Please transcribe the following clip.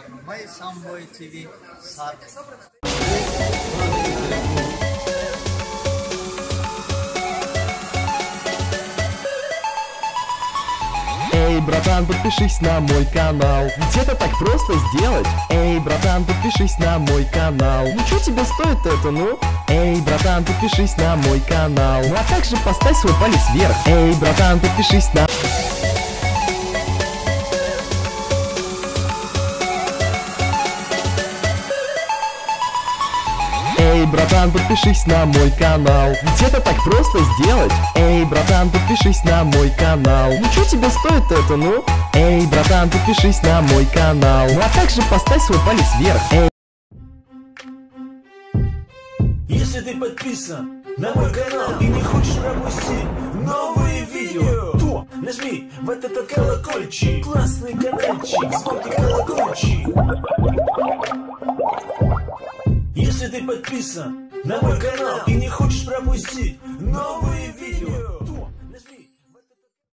Sarmamay Samboy TV Sark. Эй, братан, подпишись на мой канал. Ведь это так просто сделать. Эй, братан, подпишись на мой канал. Ну что тебе стоит это, ну? Эй, братан, подпишись на мой канал. Ну а также поставь свой палец вверх. Эй, братан, подпишись на... Эй, братан, подпишись на мой канал. Ведь это так просто сделать. Эй, братан, подпишись на мой канал. Ну что тебе стоит это, ну? Эй, братан, подпишись на мой канал. Ну а также поставь свой палец вверх. Эй. Если ты подписан на мой канал и не хочешь пропустить новые видео, то нажми вот этот колокольчик. Классный каналчик, звонкий колокольчик. Если ты подписан на мой канал и не хочешь пропустить новые